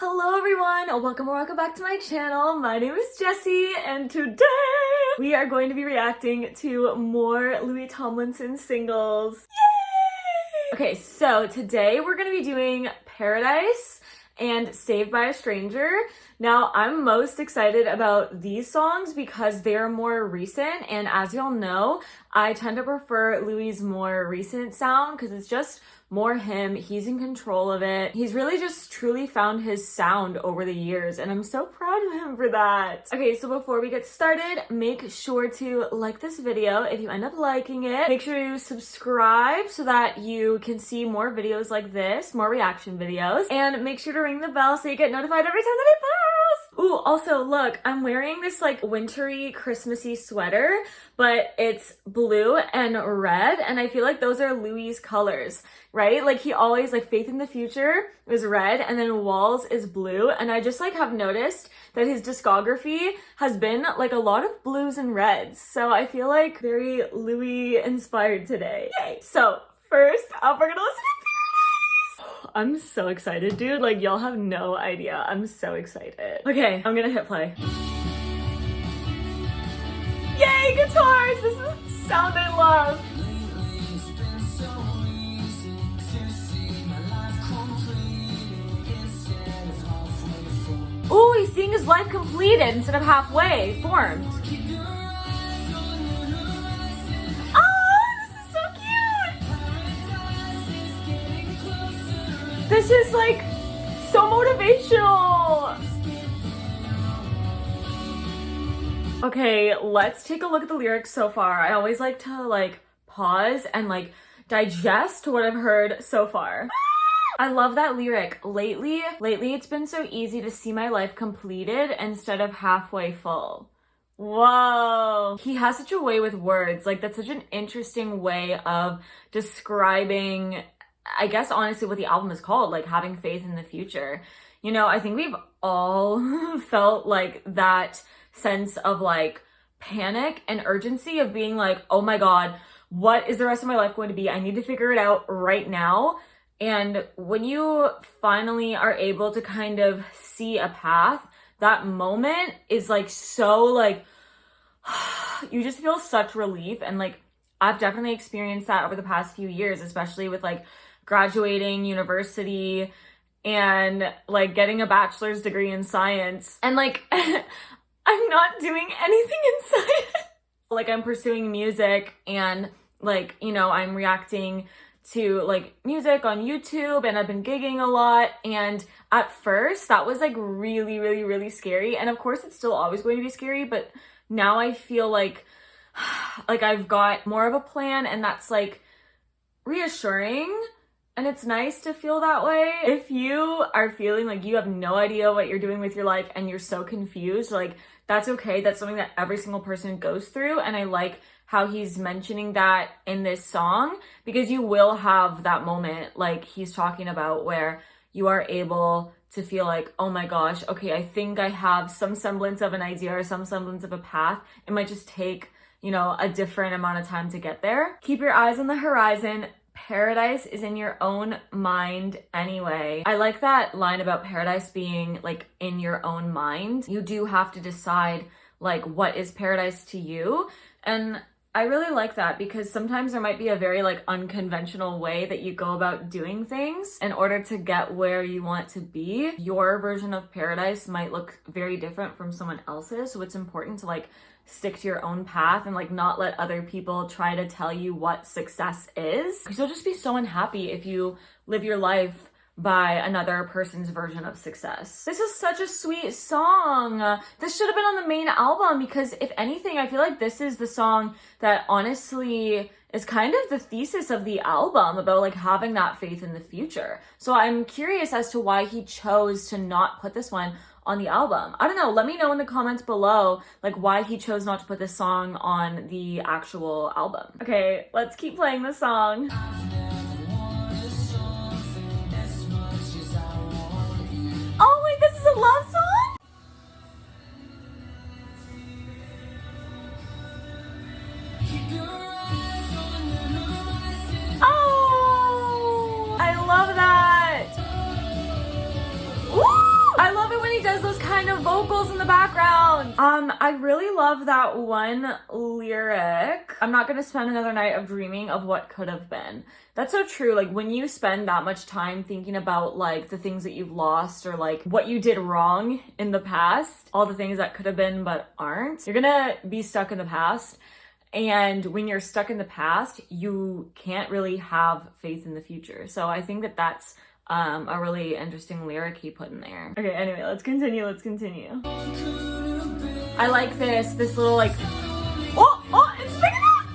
Hello everyone, welcome or welcome back to my channel. My name is Jessie and today we are going to be reacting to more Louis Tomlinson singles. Yay! Okay, so today we're going to be doing Paradise and Saved by a Stranger. Now, I'm most excited about these songs because they're more recent, and as y'all know, I tend to prefer Louis' more recent sound because it's just more him. He's in control of it. He's really just truly found his sound over the years, and I'm so proud of him for that. Okay, so before we get started, make sure to like this video. If you end up liking it, make sure to subscribe so that you can see more videos like this, more reaction videos, and make sure to ring the bell so you get notified every time that I post. Ooh, also look, I'm wearing this like wintry Christmassy sweater, but it's blue and red, and I feel like those are Louis' colors, right? Like he always, like Faith in the Future is red and then Walls is blue, and I just like have noticed that his discography has been like a lot of blues and reds, so I feel like very Louis inspired today. Yay! So first up, we're gonna listen to I'm so excited, dude. Like, y'all have no idea. I'm so excited. Okay, I'm gonna hit play. Yay, guitars! This is sound I love. Ooh, he's seeing his life completed instead of halfway formed. This is like so motivational. Okay, let's take a look at the lyrics so far. I always like to like pause and like digest what I've heard so far. I love that lyric. Lately it's been so easy to see my life completed instead of halfway full. Whoa. He has such a way with words. Like that's such an interesting way of describing, I guess, honestly, what the album is called, like having faith in the future. You know, I think we've all felt like that sense of like panic and urgency of being like, oh my God, what is the rest of my life going to be? I need to figure it out right now. And when you finally are able to kind of see a path, that moment is like so like, you just feel such relief. And like, I've definitely experienced that over the past few years, especially with like graduating university and like getting a bachelor's degree in science, and like I'm not doing anything in science. Like I'm pursuing music and like, you know, I'm reacting to like music on YouTube and I've been gigging a lot, and at first that was like really scary, and of course it's still always going to be scary, but now I feel like I've got more of a plan, and that's like reassuring. And it's nice to feel that way. If you are feeling like you have no idea what you're doing with your life and you're so confused, like that's okay. That's something that every single person goes through. And I like how he's mentioning that in this song, because you will have that moment like he's talking about where you are able to feel like, oh my gosh, okay, I think I have some semblance of an idea or some semblance of a path. It might just take, you know, a different amount of time to get there. Keep your eyes on the horizon. Paradise is in your own mind anyway. I like that line about paradise being like in your own mind. You do have to decide like what is paradise to you. And I really like that because sometimes there might be a very like unconventional way that you go about doing things in order to get where you want to be. Your version of paradise might look very different from someone else's. So it's important to like stick to your own path and like not let other people try to tell you what success is. Because you'll just be so unhappy if you live your life by another person's version of success. This is such a sweet song. This should have been on the main album, because if anything, I feel like this is the song that honestly is kind of the thesis of the album about like having that faith in the future. So I'm curious as to why he chose to not put this one on the album. I don't know, let me know in the comments below like why he chose not to put this song on the actual album. Okay, let's keep playing the song. Oh wait, this is a love song? Oh, I love that. Woo! he does those kind of vocals in the background. I really love that one lyric. I'm not gonna spend another night of dreaming of what could have been. That's so true. Like when you spend that much time thinking about like the things that you've lost or like what you did wrong in the past, all the things that could have been but aren't, you're gonna be stuck in the past. And when you're stuck in the past, you can't really have faith in the future. So I think that that's a really interesting lyric he put in there. Okay, anyway, let's continue. I like this little like, oh, it's picking up!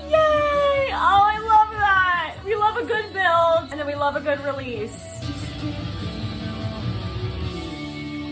Yay! Oh, I love that! We love a good build, and then we love a good release.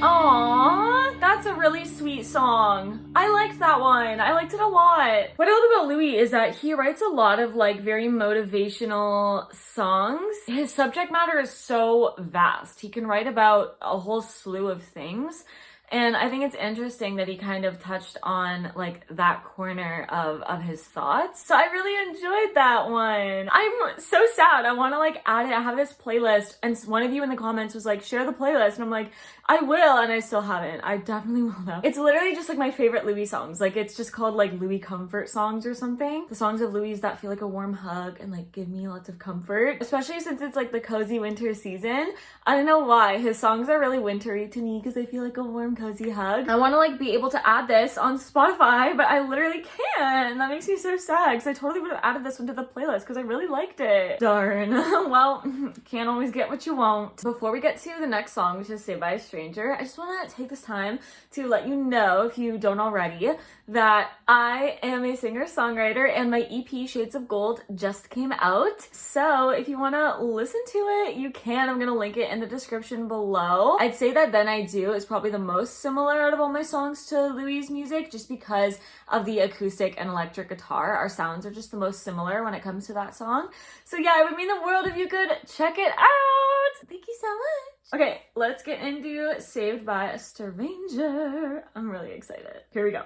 Aww, that's a really sweet song. I liked that one. I liked it a lot. What I love about Louis is that he writes a lot of like very motivational songs. His subject matter is so vast. He can write about a whole slew of things. And I think it's interesting that he kind of touched on like that corner of his thoughts. So I really enjoyed that one. I'm so sad. I want to like add it. I have this playlist and one of you in the comments was like, share the playlist. And I'm like, I will, and I still haven't. I definitely will though. It's literally just like my favorite Louis songs. Like it's just called like Louis comfort songs or something. The songs of Louis that feel like a warm hug and like give me lots of comfort. Especially since it's like the cozy winter season. I don't know why. His songs are really wintry to me because they feel like a warm cozy hug. I want to like be able to add this on Spotify, but I literally can't. And that makes me so sad because I totally would have added this one to the playlist because I really liked it. Darn. Well, can't always get what you want. Before we get to the next song, which is Saved by a Stranger, I just want to take this time to let you know, if you don't already, that I am a singer-songwriter and my EP Shades of Gold just came out. So if you want to listen to it, you can. I'm going to link it in the description below. I'd say that Then I Do is probably the most similar out of all my songs to Louis' music just because of the acoustic and electric guitar. Our sounds are just the most similar when it comes to that song. So yeah, it would mean the world if you could check it out. Thank you so much. Okay, let's get into Saved by a Stranger. I'm really excited. Here we go.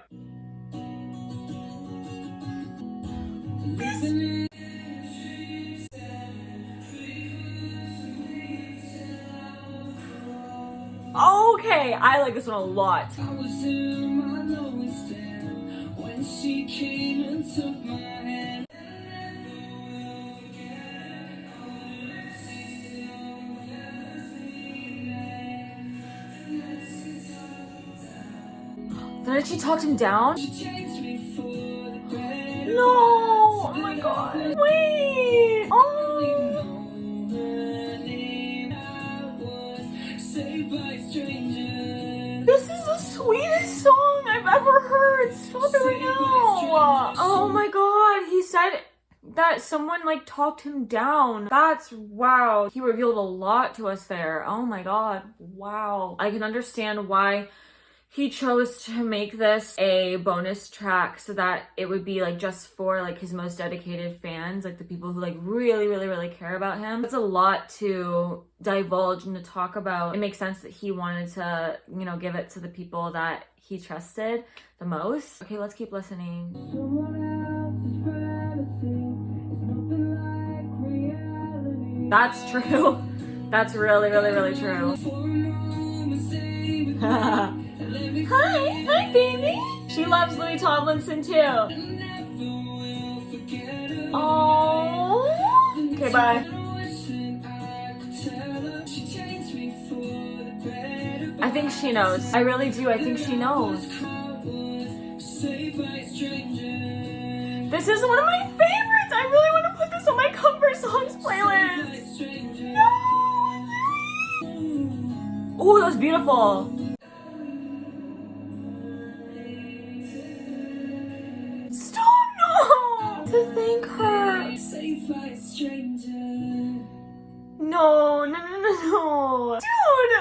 Okay, I like this one a lot. I was in my lowest down when she came and took my hand. Did she talk him down? No! Oh my god. Wait! Oh! This is the sweetest song I've ever heard. Stop it right now. Oh my god. He said that someone like talked him down. That's wow. He revealed a lot to us there. Oh my god. Wow. I can understand why he chose to make this a bonus track so that it would be like just for like his most dedicated fans, like the people who like really care about him. It's a lot to divulge and to talk about. It makes sense that he wanted to, you know, give it to the people that he trusted the most. Okay, let's keep listening. That's true. That's really true. Hi baby. She loves Louis Tomlinson too. Oh. Okay, bye. I think she knows. I really do. I think she knows. This is one of my favorites. I really want to put this on my comfort songs playlist. No. Oh, that was beautiful. To thank her. No. Dude,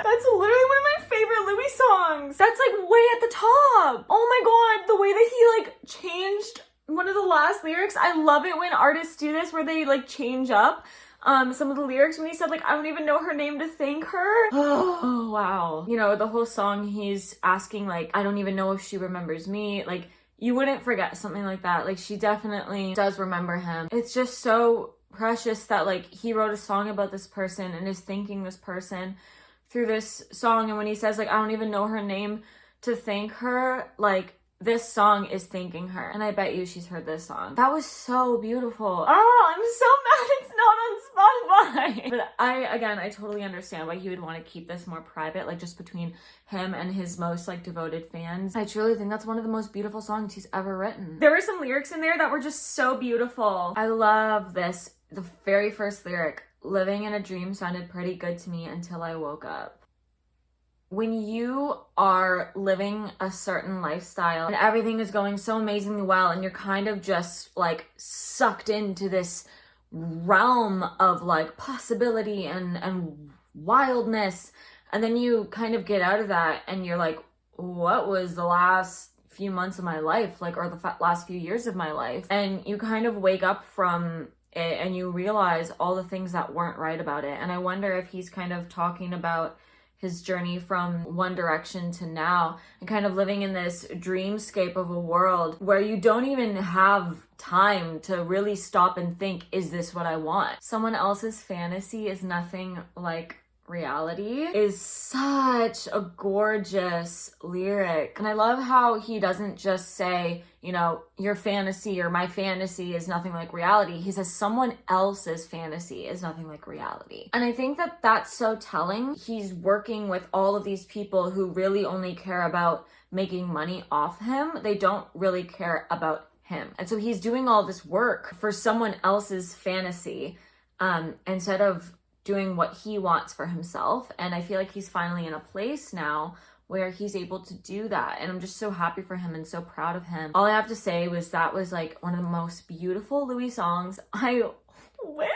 that's literally one of my favorite Louis songs. That's like way at the top. Oh my god, the way that he like changed one of the last lyrics. I love it when artists do this where they like change up some of the lyrics when he said like, I don't even know her name to thank her. Oh, wow. You know, the whole song he's asking like, I don't even know if she remembers me. Like, you wouldn't forget something like that. Like, she definitely does remember him. It's just so precious that like he wrote a song about this person and is thanking this person through this song, and when he says like, I don't even know her name to thank her, like, this song is thanking her. And I bet you she's heard this song. That was so beautiful. Oh, I'm so mad it's not on Spotify. But I totally understand why he would want to keep this more private, like just between him and his most like devoted fans. I truly think that's one of the most beautiful songs he's ever written. There were some lyrics in there that were just so beautiful. I love this. The very first lyric, living in a dream sounded pretty good to me until I woke up. When you are living a certain lifestyle and everything is going so amazingly well and you're kind of just like sucked into this realm of like possibility and wildness, and then you kind of get out of that and you're like, what was the last few months of my life, like, or the last few years of my life? And you kind of wake up from it and you realize all the things that weren't right about it. And I wonder if he's kind of talking about his journey from One Direction to now, and kind of living in this dreamscape of a world where you don't even have time to really stop and think, is this what I want? Someone else's fantasy is nothing like reality is such a gorgeous lyric. And I love how he doesn't just say, you know, your fantasy or my fantasy is nothing like reality. He says someone else's fantasy is nothing like reality. And I think that that's so telling. He's working with all of these people who really only care about making money off him. They don't really care about him. And so he's doing all this work for someone else's fantasy instead of doing what he wants for himself. And I feel like he's finally in a place now where he's able to do that. And I'm just so happy for him and so proud of him. All I have to say was that was like one of the most beautiful Louis songs. I wish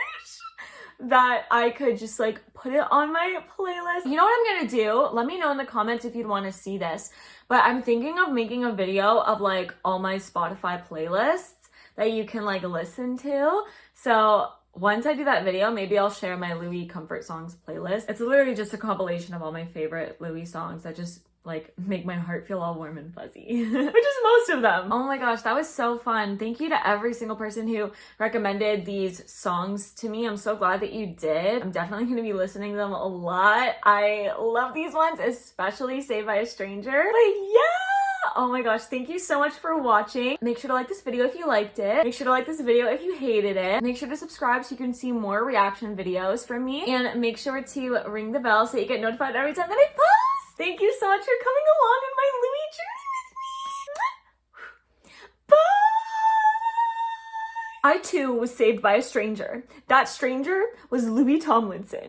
that I could just like put it on my playlist. You know what I'm gonna do? Let me know in the comments if you'd want to see this. But I'm thinking of making a video of like all my Spotify playlists that you can like listen to. So once I do that video, maybe I'll share my Louis Comfort Songs playlist. It's literally just a compilation of all my favorite Louis songs that just like make my heart feel all warm and fuzzy, which is most of them. Oh my gosh, that was so fun. Thank you to every single person who recommended these songs to me. I'm so glad that you did. I'm definitely going to be listening to them a lot. I love these ones, especially Saved by a Stranger. But yeah! Oh my gosh, thank you so much for watching. Make sure to like this video if you liked it. Make sure to like this video if you hated it. Make sure to subscribe so you can see more reaction videos from me. And make sure to ring the bell so you get notified every time that I post. Thank you so much for coming along in my Louis journey with me. Bye! I too was saved by a stranger. That stranger was Louis Tomlinson.